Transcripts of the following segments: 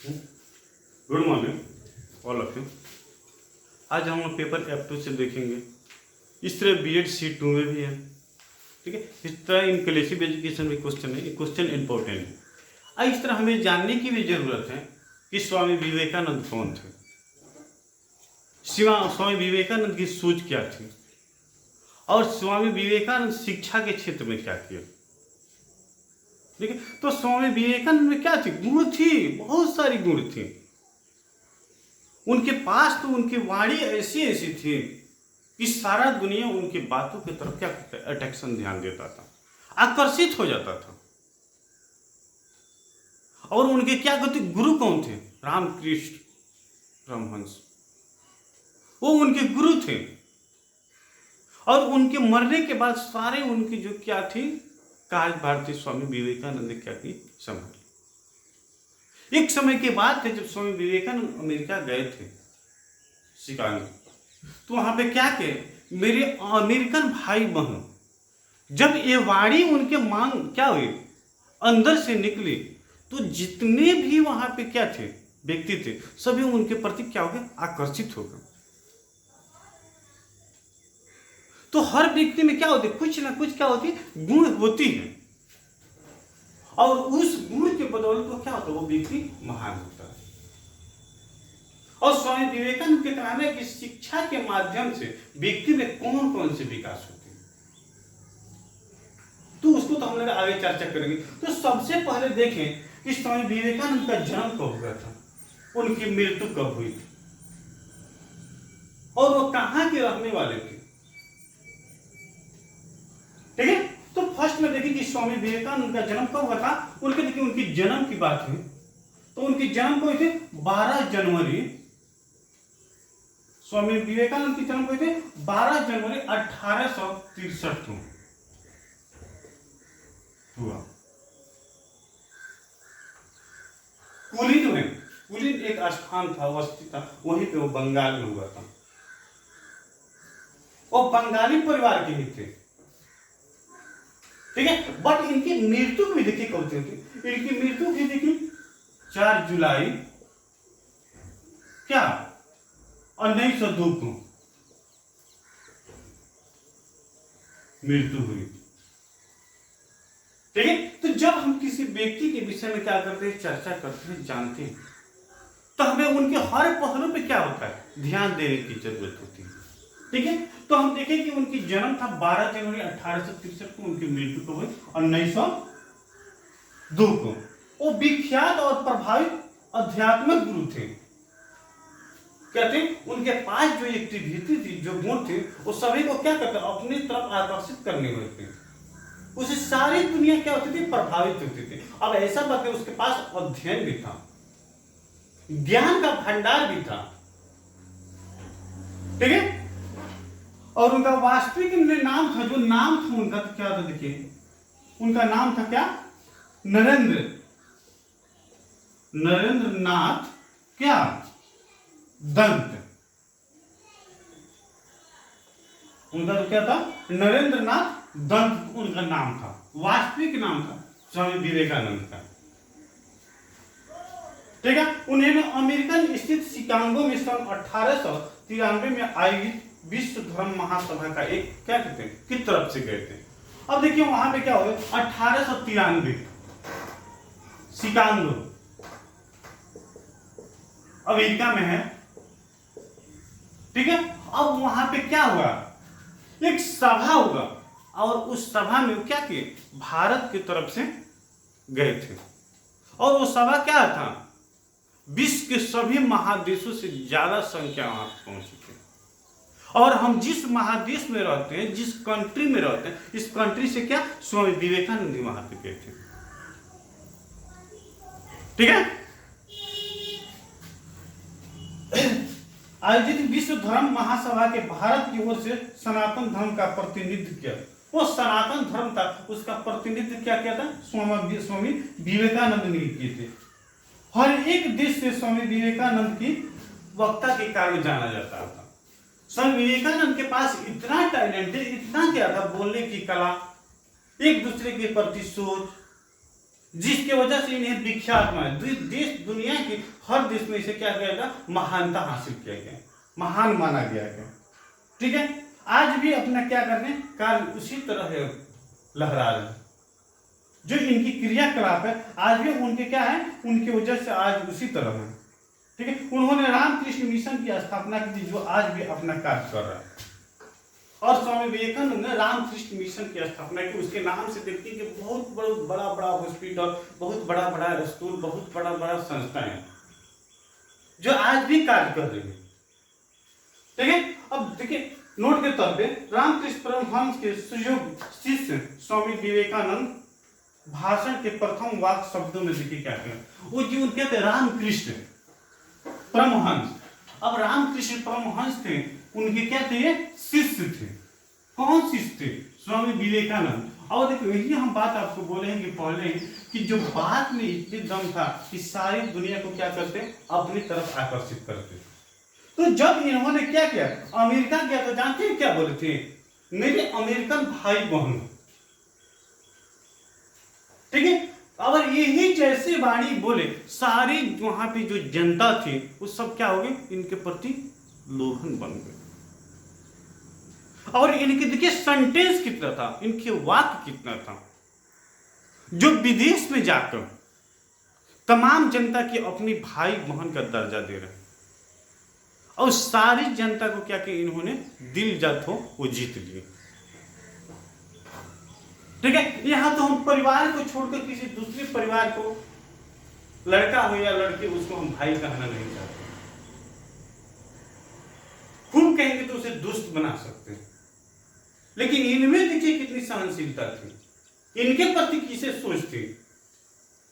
Good morning all of you. आज हम लोग पेपर F2 से देखेंगे। इस तरह B.Ed C2 में भी है, ठीक है। इस तरह इनक्लूसिव एजुकेशन में क्वेश्चन है, ये क्वेश्चन इंपॉर्टेंट है। और इस तरह हमें जानने की भी जरूरत है कि स्वामी विवेकानंद कौन थे, स्वामी विवेकानंद की सोच क्या थी और स्वामी विवेकानंद शिक्षा के क्षेत्र में क्या किया, ठीक है। तो स्वामी विवेकानंद में क्या थी, गुण थी, बहुत सारी गुण थी उनके पास। तो उनकी वाणी ऐसी ऐसी थी कि सारा दुनिया उनकी बातों की तरफ क्या अट्रैक्शन ध्यान देता था, आकर्षित हो जाता था। और उनके क्या कहते गुरु कौन थे, रामकृष्ण परमहंस, वो उनके गुरु थे। और उनके मरने के बाद सारे उनकी जो क्या थी काज भारतीय स्वामी विवेकानंद ने क्या की, संभाली। एक समय की बात है जब स्वामी विवेकानंद अमेरिका गए थे, शिकागो, तो वहां पे क्या के मेरे अमेरिकन भाई बहन, जब ये वाणी उनके मांग क्या हुई अंदर से निकली, तो जितने भी वहां पे क्या थे व्यक्ति थे, सभी उनके प्रति क्या हो गए, आकर्षित हो गए। तो हर व्यक्ति में क्या होती, कुछ ना कुछ क्या होती, गुण होती है, और उस गुण के बदौलत वो क्या होता है, वो व्यक्ति महान होता है। और स्वामी विवेकानंद के कहना है कि शिक्षा के माध्यम से व्यक्ति में कौन कौन से विकास होते हैं, तो उसको तो हम लोग आगे चर्चा करेंगे। तो सबसे पहले देखें कि स्वामी विवेकानंद का जन्म कब हुआ था, उनकी मृत्यु कब हुई थी, और वो कहां के रहने वाले थे, ठीक है। तो फर्स्ट में देखिए कि स्वामी विवेकानंद का जन्म कब हुआ था। उनके देखिए उनकी जन्म की बात है तो उनकी जन्म को हुई थी 12 जनवरी। स्वामी विवेकानंद की जन्म को हुई थी 12 जनवरी 1863 में हुआ। कुलीन में, कुलीन एक स्थान था, वस्ती था, वहीं पे वो बंगाल में हुआ था। वो बंगाली परिवार के ही थे, ठीक है। बट इनकी मृत्यु भी देखिए कब थी, इनकी मृत्यु भी देखिए 4 जुलाई क्या 1902 को मृत्यु हुई, ठीक है। तो जब हम किसी व्यक्ति के विषय में क्या करते हैं, चर्चा करते हैं, जानते हैं, तो हमें उनके हर पहलू पे क्या होता है, ध्यान देने की जरूरत होती है, ठीक है। तो हम देखें कि उनकी जन्म था 12 जनवरी 1863 को, उनकी मृत्यु कब हुई 1902 को। वो विख्यात और प्रभावित आध्यात्मिक गुरु थे, कहते उनके पास जो एक्टिविटी थी, जो गुण थे, वो सभी को क्या करते अपनी तरफ आकर्षित करने हुए थे। उसे सारी दुनिया क्या होती थी, प्रभावित होती थी। अब ऐसा बात है उसके पास अध्ययन भी था, ज्ञान का भंडार भी था, ठीक है। और उनका वास्तविक नाम था, जो नाम था उनका तो क्या था, देखिए उनका नाम था क्या, नरेंद्र नाथ क्या दंत। उनका तो क्या था, नरेंद्र नाथ दंत उनका नाम था, वास्तविक नाम था स्वामी विवेकानंद का, ठीक है। उन्होंने अमेरिकन स्थित शिकागो में सन 1893 में आयोजित विश्व धर्म महासभा का एक क्या कहते हैं की तरफ से गए थे। अब देखिए वहां पे क्या हो गया, 1893 शिकागो अमेरिका में है, ठीक है। अब वहां पे क्या हुआ, एक सभा हुआ, और उस सभा में क्या किए, भारत की तरफ से गए थे। और वो सभा क्या था, विश्व के सभी महादेशों से ज्यादा संख्या वहां पहुंची थी। और हम जिस महादेश में रहते हैं, जिस कंट्री में रहते हैं, इस कंट्री से क्या स्वामी विवेकानंद वहां पे गए थे, ठीक है। आयोजित विश्व धर्म महासभा के भारत की ओर से सनातन धर्म का प्रतिनिधित्व किया। वो सनातन धर्म था, उसका प्रतिनिधित्व क्या किया था, स्वामी विवेकानंद ने किए थे। हर एक देश से स्वामी विवेकानंद की वक्ता के कारण जाना जाता था। स्वामी विवेकानंद के पास इतना टैलेंट है, इतना क्या था, बोलने की कला, एक दूसरे के प्रति सोच, जिसकी वजह से इन्हें विख्यात माना, देश दुनिया के हर देश में इसे क्या किया गया, महानता हासिल किया गया, महान माना गया। ठीक है, आज भी अपना क्या कर रहे हैं, कार्य उसी तरह है, लहरा रहे हैं। जो इनकी क्रियाकलाप है आज भी उनके क्या है, उनकी वजह से आज उसी तरह है। ठीक है, उन्होंने रामकृष्ण मिशन की स्थापना की थी, जो आज भी अपना कार्य कर रहा है। और स्वामी विवेकानंद ने रामकृष्ण मिशन की स्थापना की, उसके नाम से देखते हैं कि बहुत बड़ा बड़ा हॉस्पिटल, बहुत बड़ा बड़ा स्कूल, बहुत बड़ा बड़ा संस्थाएं जो आज भी कार्य कर रही है। ठीक है, अब देखिए नोट के तौर पे रामकृष्ण परमहंस के सुयोग्य शिष्य स्वामी विवेकानंद भाषण के प्रथम वाक्य शब्दों में देखिए क्या कहते हैं, वो जीवन कहते हैं रामकृष्ण परमहंस। अब रामकृष्ण परमहंस थे, उनके क्या थे, शिष्य थे। कौन शिष्य थे, स्वामी विवेकानंद। और देखो यही हम बात आपको बोलेंगे पहले कि जो बात में इतने दम था कि सारी दुनिया को क्या करते, अपनी तरफ आकर्षित करते। तो जब इन्होंने क्या किया, अमेरिका गया, तो जानते हैं क्या बोले थे, मेरे अमेरिकन भाई बहन। ठीक है, और यही जैसे वाणी बोले, सारी वहां पे जो जनता थी वो सब क्या हो गए, इनके प्रति लोभन बन गए। और इनके देखिए सेंटेंस कितना था, इनके वाक्य कितना था, जो विदेश में जाकर तमाम जनता की अपनी भाई बहन का दर्जा दे रहे, और सारी जनता को क्या कि इन्होंने दिल जत हो वो जीत लिए। ठीक है, यहां तो हम परिवार को छोड़कर किसी दूसरे परिवार को, लड़का हो या लड़की, उसको हम भाई कहना नहीं चाहते। खूब कहेंगे तो उसे दुष्ट बना सकते हैं, लेकिन इनमें देखिए कितनी सहनशीलता थी, इनके प्रति किसे सोच थी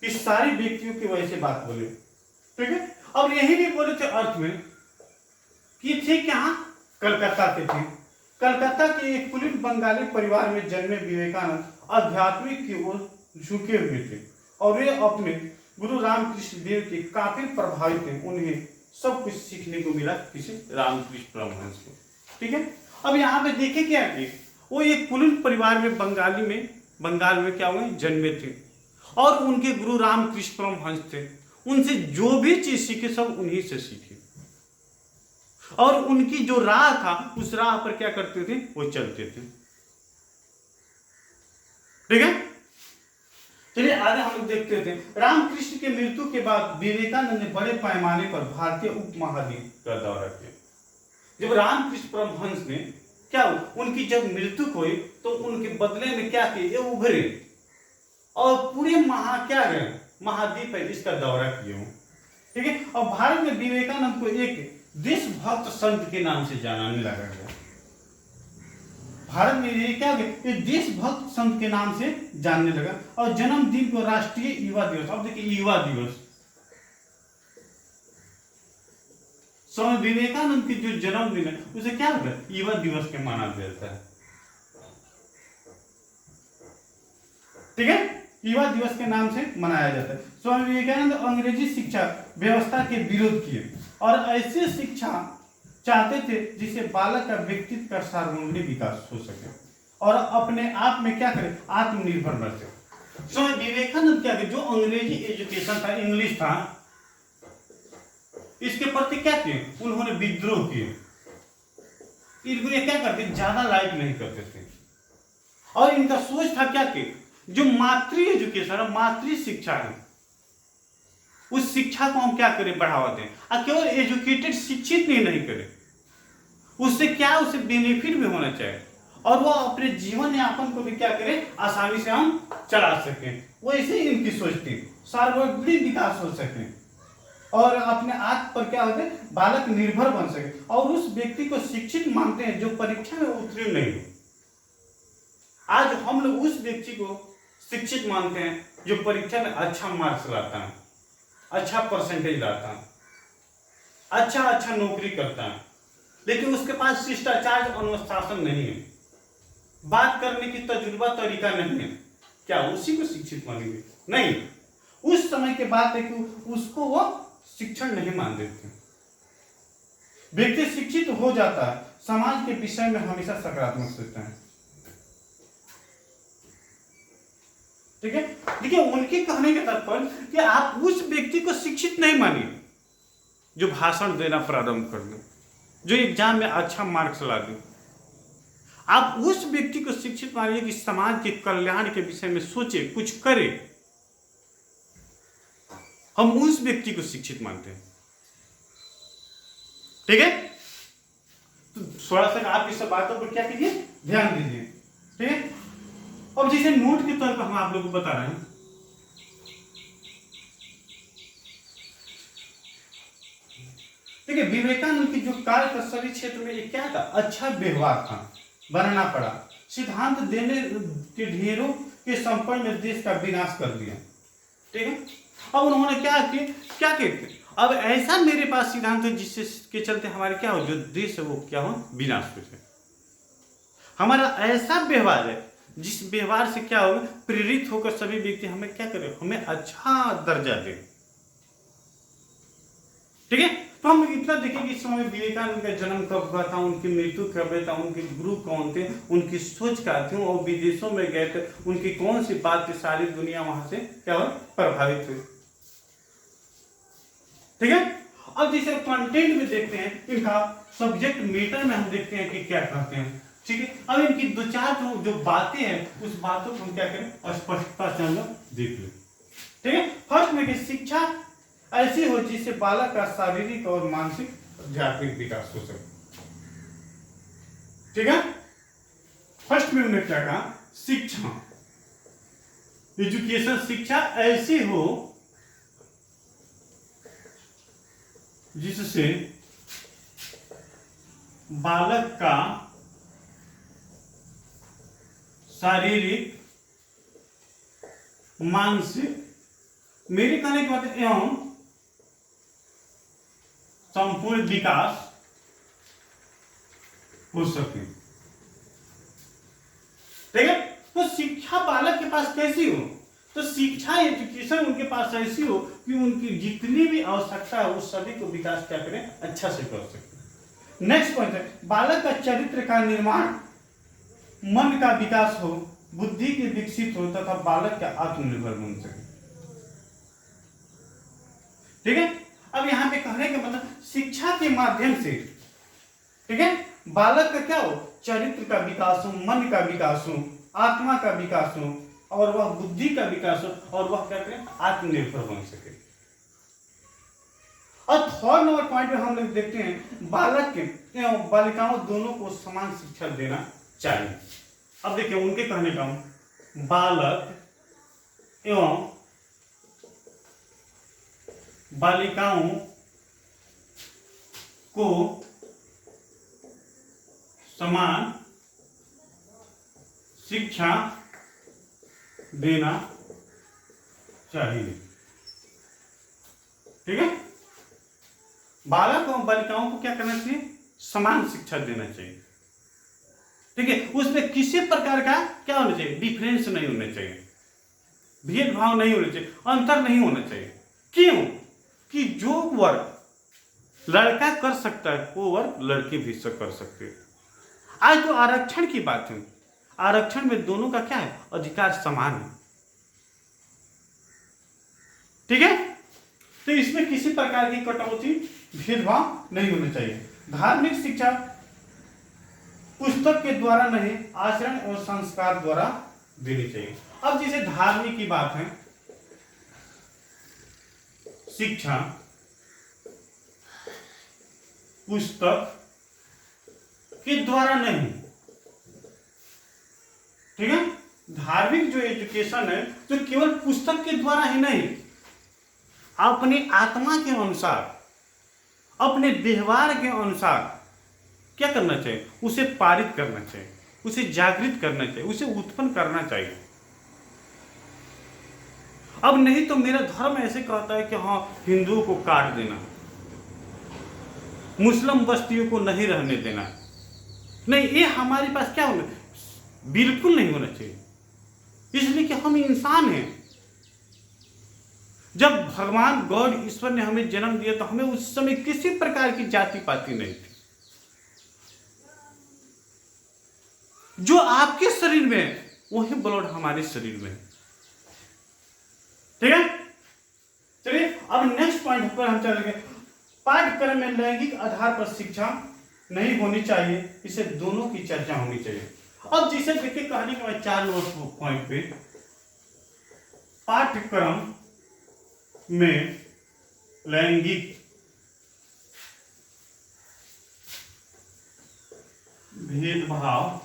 कि सारे व्यक्तियों की वजह से बात बोले। ठीक है, और यही भी बोले थे अर्थ में कि थे क्या, कलकत्ता के थे। कलकत्ता के एक कुलीन बंगाली परिवार में जन्मे विवेकानंद आध्यात्मिक की ओर झुके हुए थे, और वे अपने गुरु रामकृष्ण देव के काफी प्रभावित थे। उन्हें सब कुछ सीखने को मिला किसी रामकृष्ण परमहंस को। ठीक है, अब यहाँ पे देखे क्या कि वो एक कुलीन परिवार में बंगाल में क्या हुए, जन्मे थे, और उनके गुरु रामकृष्ण परमहंस थे। उनसे जो भी चीज सीखे सब उन्हीं से सीखे, और उनकी जो राह था उस राह पर क्या करते थे, वो चलते थे। ठीक है, चलिए आगे हम लोग देखते थे। रामकृष्ण के मृत्यु के बाद विवेकानंद ने बड़े पैमाने पर भारतीय उपमहाद्वीप का दौरा किया। जब रामकृष्ण परमहंस ने क्या, उनकी जब मृत्यु हुई तो उनके बदले में क्या किए, उभरे और पूरे महाद्वीप है इसका दौरा किए। ठीक है, और भारत में विवेकानंद को एक देशभक्त संत के नाम से जानाने लगा गया। भारत में ये क्या हो गया, ये देशभक्त संत के नाम से जानने लगा। और जन्मदिन को राष्ट्रीय युवा दिवस, अब देखिए युवा दिवस, स्वामी विवेकानंद की जो जन्मदिन है उसे क्या होगा, युवा दिवस के माना जाता है। ठीक है, युवा दिवस के नाम से मनाया जाता है। स्वामी विवेकानंद अंग्रेजी शिक्षा व्यवस्था के विरोध किए और ऐसी शिक्षा चाहते थे जिससे बालक का व्यक्तित्व का सर्वांगीण विकास हो सके और अपने आप में क्या करे, आत्मनिर्भर बन सके। स्वामी विवेकानंद क्या करे, जो अंग्रेजी एजुकेशन था, इंग्लिश था, इसके प्रति क्या किए, उन्होंने विद्रोह किए। इनको ये क्या करते, ज्यादा लाइक नहीं करते थे, और इनका सोच था क्या कि जो मातृ एजुकेशन है, मातृ शिक्षा है, उस शिक्षा को हम क्या करें, बढ़ावा दें। और केवल एजुकेटेड, शिक्षित नहीं करें, उससे क्या, उसे बेनिफिट भी होना चाहिए, और वो अपने जीवन यापन को भी क्या करें, आसानी से हम चला सकें। वैसे ही इनकी सोच थी, सार्वजनिक विकास हो सके और अपने आत्म पर क्या होते, बालक निर्भर बन सके, और उस व्यक्ति को शिक्षित मानते हैं जो परीक्षा में उत्तीर्ण नहीं हो। आज हम लोग उस व्यक्ति को शिक्षित मानते हैं जो परीक्षा में अच्छा मार्क्स लाता है, अच्छा परसेंटेज लाता है, अच्छा नौकरी करता है, लेकिन उसके पास शिष्टाचार अनुशासन नहीं है, बात करने की तजुर्बा तरीका नहीं है, क्या उसी को शिक्षित मानेंगे? नहीं। उस समय के बात है कि उसको वो शिक्षण नहीं मानते थे। व्यक्ति शिक्षित हो जाता है, समाज के विषय में हमेशा सकारात्मक सोचता है। ठीक है। देखिए उनके कहने का तात्पर्य कि आप उस व्यक्ति को शिक्षित नहीं मानिए जो भाषण देना प्रारंभ कर दे, जो एग्जाम में अच्छा मार्क्स ला दे। आप उस व्यक्ति को शिक्षित मानिए कि समाज के कल्याण के विषय में सोचे, कुछ करे। हम उस व्यक्ति को शिक्षित मानते हैं। ठीक है, तो थोड़ा सा आप इस सब बातों पर क्या कीजिए, ध्यान दीजिए। ठीक है, अब जैसे नोट के तौर पर हम आप लोगों को बता रहे हैं, देखिए विवेकानंद की जो कार्य का सभी क्षेत्र में क्या था, अच्छा व्यवहार था, बनाना पड़ा। सिद्धांत देने के ढेरों के संपर्क में देश का विनाश कर दिया। ठीक है, अब उन्होंने क्या कहते, अब ऐसा मेरे पास सिद्धांत है जिससे के चलते हमारे क्या हो, जो देश है वो क्या हो, विनाश हो जाए। हमारा ऐसा व्यवहार है जिस व्यवहार से क्या हो, प्रेरित होकर सभी व्यक्ति हमें क्या करें, हमें अच्छा दर्जा दे। ठीक है, तो हम इतना देखें कि इस समय विवेकानंद का जन्म कब हुआ था, उनकी मृत्यु कब हुई था, उनके गुरु कौन थे, उनकी सोच क्या थी, और विदेशों में गए थे, उनकी कौन सी बात थी, सारी दुनिया वहां से क्या हो, प्रभावित हुई। ठीक है, अब जैसे कंटेंट में देखते हैं, इनका सब्जेक्ट मैटर में हम देखते हैं कि क्या कहते हैं। ठीक है, अब इनकी दो चार जो बातें हैं, उस बातों को हम क्या करें, स्पष्टता से हम देख लें। ठीक है, फर्स्ट में कि शिक्षा ऐसी हो जिससे बालक का शारीरिक और मानसिक आध्यात्मिक विकास हो सके। ठीक है, फर्स्ट में उन्होंने क्या कहा, शिक्षा, एजुकेशन, शिक्षा ऐसी हो जिससे बालक का शारीरिक, मानसिक, मेरे कहने के मतलब एवं संपूर्ण विकास हो सके। ठीक है, तो शिक्षा बालक के पास कैसी हो, तो शिक्षा, एजुकेशन उनके पास ऐसी हो कि उनकी जितनी भी आवश्यकता है उस सभी को विकास क्या करें, अच्छा से कर सके। नेक्स्ट पॉइंट है, बालक का चरित्र का निर्माण, मन का विकास हो, बुद्धि के विकसित हो तथा बालक का आत्मनिर्भर बन सके। ठीक है, अब यहां पे कहने का मतलब शिक्षा के माध्यम से, ठीक है, बालक का क्या हो, चरित्र का विकास हो, मन का विकास हो, आत्मा का विकास हो, और वह बुद्धि का विकास हो, और वह क्या करें, आत्मनिर्भर बन सके। और थर्ड नंबर पॉइंट में हम लोग देखते हैं, बालक के एवं बालिकाओं दोनों को समान शिक्षा देना चाहिए। अब देखिए उनके कहने का, बालक एवं बालिकाओं को समान शिक्षा देना चाहिए। ठीक है, बालक और बालिकाओं को क्या करना चाहिए, समान शिक्षा देना चाहिए। ठीक है, उसमें किसी प्रकार का क्या होना चाहिए, डिफरेंस नहीं होना चाहिए, भेदभाव नहीं होना चाहिए, अंतर नहीं होना चाहिए। क्यों कि जो वर्क लड़का कर सकता है वो वर्क लड़के भी कर सकते हैं। आज तो आरक्षण की बात है, आरक्षण में दोनों का क्या है, अधिकार समान है। ठीक है, तो इसमें किसी प्रकार की कटौती, भेदभाव नहीं होना चाहिए। धार्मिक शिक्षा पुस्तक के द्वारा नहीं, आचरण और संस्कार द्वारा देनी चाहिए। अब जैसे धार्मिक की बात है, शिक्षा पुस्तक के द्वारा नहीं। ठीक है, धार्मिक जो एजुकेशन है तो केवल पुस्तक के द्वारा ही नहीं, अपनी आत्मा के अनुसार, अपने व्यवहार के अनुसार क्या करना चाहिए, उसे पारित करना चाहिए, उसे जागृत करना चाहिए, उसे उत्पन्न करना चाहिए। अब नहीं तो मेरा धर्म ऐसे कहता है कि हाँ हिंदुओं को काट देना, मुस्लिम बस्तियों को नहीं रहने देना, नहीं, ये हमारे पास क्या होना, बिल्कुल नहीं होना चाहिए। इसलिए कि हम इंसान हैं। जब भगवान गॉड ईश्वर ने हमें जन्म दिया तो हमें उस समय किसी प्रकार की जाति पाति नहीं थी। जो आपके शरीर में है वही ब्लड हमारे शरीर में है। ठीक है, चलिए अब नेक्स्ट पॉइंट पर हम चलेंगे। पाठ्यक्रम में लैंगिक आधार पर शिक्षा नहीं होनी चाहिए, इसे दोनों की चर्चा होनी चाहिए। अब जिसे देखिए कहने के बाद 4 नंबर पॉइंट पे, पाठ्यक्रम में लैंगिक भेदभाव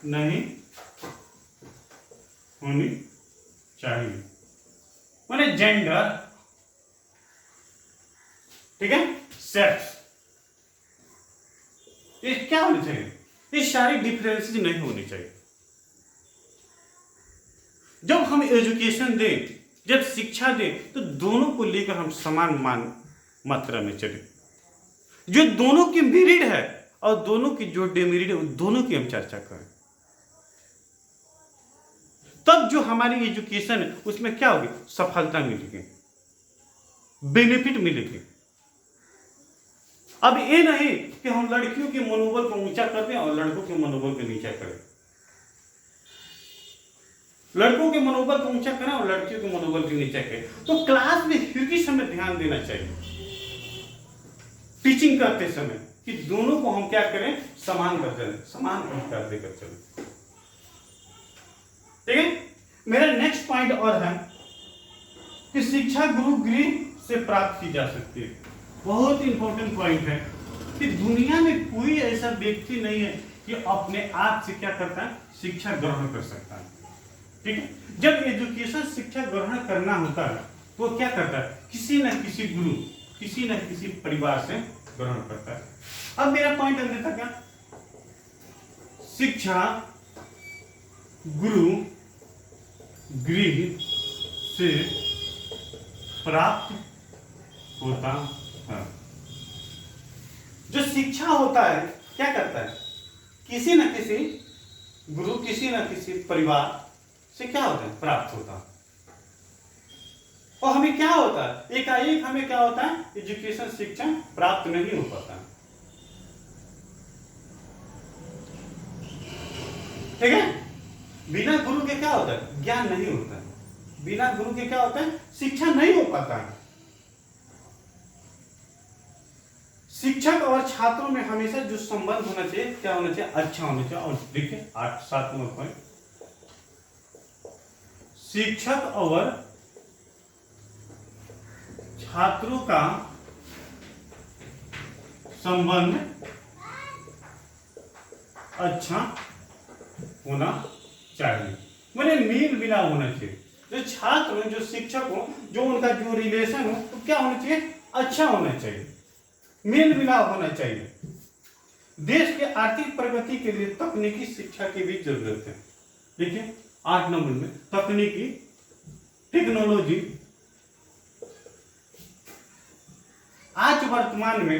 नहीं होनी चाहिए, माने जेंडर, ठीक है, सेक्स, ये क्या होनी चाहिए, ये सारी डिफरेंसेस नहीं होनी चाहिए। जब हम एजुकेशन दें, जब शिक्षा दें, तो दोनों को लेकर हम समान मात्रा में चले। जो दोनों की मेरिट है और दोनों की जो डिमेरिट है, दोनों की हम चर्चा करें, तब जो हमारी एजुकेशन है उसमें क्या होगी, सफलता मिलेगी, बेनिफिट मिलेगी। अब ये नहीं कि हम लड़कियों के मनोबल को ऊंचा कर दें और लड़कों के मनोबल को नीचा करें, लड़कों के मनोबल को ऊंचा करें और लड़कियों के मनोबल को नीचा करें। तो क्लास में हर समय ध्यान देना चाहिए टीचिंग करते समय कि दोनों को हम क्या करें, समान कर चलें, समान अधिकार देकर चलें। ठीक है, मेरा नेक्स्ट पॉइंट और है कि शिक्षा गुरु गृह से प्राप्त की जा सकती है। बहुत इंपॉर्टेंट पॉइंट है कि दुनिया में कोई ऐसा व्यक्ति नहीं है कि अपने आप से क्या करता है, शिक्षा ग्रहण कर सकता है। ठीक है, जब एजुकेशन शिक्षा ग्रहण करना होता है तो क्या करता है, किसी न किसी गुरु, किसी न किसी परिवार से ग्रहण करता है। अब मेरा पॉइंट अंदर था क्या, शिक्षा गुरु गृह से प्राप्त होता है। जो शिक्षा होता है क्या करता है, किसी न किसी गुरु, किसी न किसी परिवार से क्या होता है, प्राप्त होता है। और हमें क्या होता है, एकाएक हमें क्या होता है, एजुकेशन शिक्षा प्राप्त नहीं हो पाता है। ठीक है, बिना गुरु के क्या होता है, ज्ञान नहीं होता है। बिना गुरु के क्या होता है, शिक्षा नहीं हो पाता है। शिक्षक और छात्रों में हमेशा जो संबंध होना चाहिए, क्या होना चाहिए, अच्छा होना चाहिए। और देखिए 7 नंबर पॉइंट, शिक्षक और छात्रों का संबंध अच्छा होना चाहिए, मैंने मेल मिलाप होना चाहिए। जो छात्र हो, जो शिक्षक हो, जो उनका जो रिलेशन हो, तो क्या होना चाहिए, अच्छा होना चाहिए, मेल मिलाप होना चाहिए। देश के आर्थिक प्रगति के लिए तकनीकी शिक्षा की भी जरूरत है। देखिए 8 नंबर में तकनीकी, टेक्नोलॉजी। आज वर्तमान में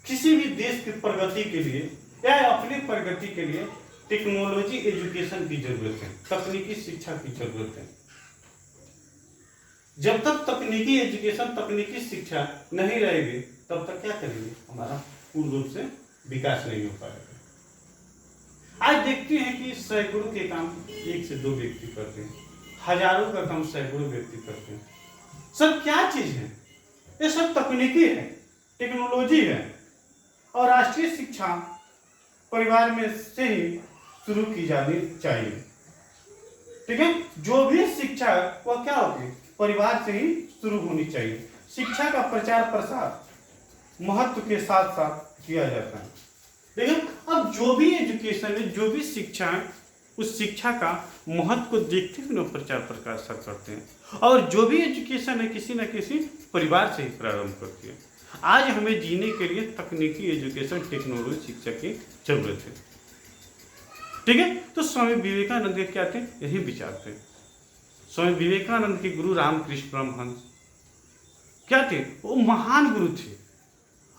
किसी भी देश की प्रगति के लिए या अपनी प्रगति के लिए टेक्नोलॉजी एजुकेशन की जरूरत है, तकनीकी शिक्षा की जरूरत है। जब तक तकनीकी एजुकेशन, तकनीकी शिक्षा नहीं रहेगी, तब तक क्या करेंगे, हमारा पूर्ण रूप से विकास नहीं हो पाएगा। आज देखते हैं कि सैकड़ों के काम 1 से 2 व्यक्ति करते हैं, हजारों का काम सैकड़ों व्यक्ति करते हैं। सब क्या चीज है, ये सब तकनीकी है, टेक्नोलॉजी है। और राष्ट्रीय शिक्षा परिवार में से ही शुरू की जानी चाहिए। ठीक है, जो भी शिक्षा है वह क्या होती है, परिवार से ही शुरू होनी चाहिए। शिक्षा का प्रचार प्रसार महत्व के साथ साथ किया जाता है। देखिए, अब जो भी एजुकेशन है, जो भी शिक्षा है, उस शिक्षा का महत्व को देखते हुए प्रचार प्रसार करते हैं। और जो भी एजुकेशन है, किसी न किसी परिवार से ही प्रारंभ करती है। आज हमें जीने के लिए तकनीकी एजुकेशन, टेक्नोलॉजी शिक्षा की जरूरत है। ठीक है, तो स्वामी विवेकानंद के क्या थे, यही विचार थे। स्वामी विवेकानंद के गुरु रामकृष्ण परमहंस क्या थे, वो महान गुरु थे।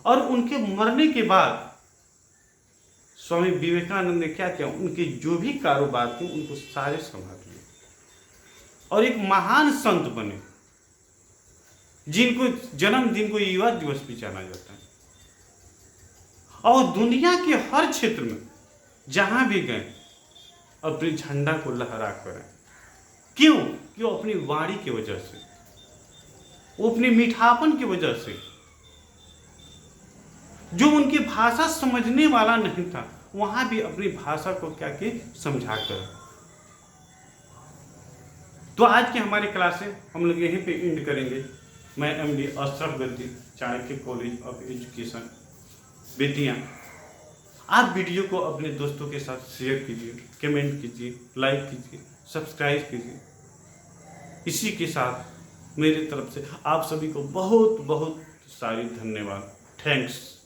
और उनके मरने के बाद स्वामी विवेकानंद ने क्या किया, उनके जो भी कारोबार थे उनको सारे संभाल लिए और एक महान संत बने, जिनको जन्मदिन को युवा दिवस भी जाना जाता है। और दुनिया के हर क्षेत्र में जहां भी गए अपने झंडा को लहरा कर क्यों? क्यों? अपनी वाणी की वजह से, वो अपने मीठापन की वजह से। जो उनकी भाषा समझने वाला नहीं था, वहां भी अपनी भाषा को क्या किए, समझा कर। तो आज की हमारी क्लासें हम लोग यहीं पे एंड करेंगे। मैं MD Ashraf Gaddi, Chanakya college of education, Bettiah. आप वीडियो को अपने दोस्तों के साथ शेयर कीजिए, कमेंट कीजिए, लाइक कीजिए, सब्सक्राइब कीजिए। इसी के साथ मेरी तरफ से आप सभी को बहुत बहुत सारी धन्यवाद। थैंक्स।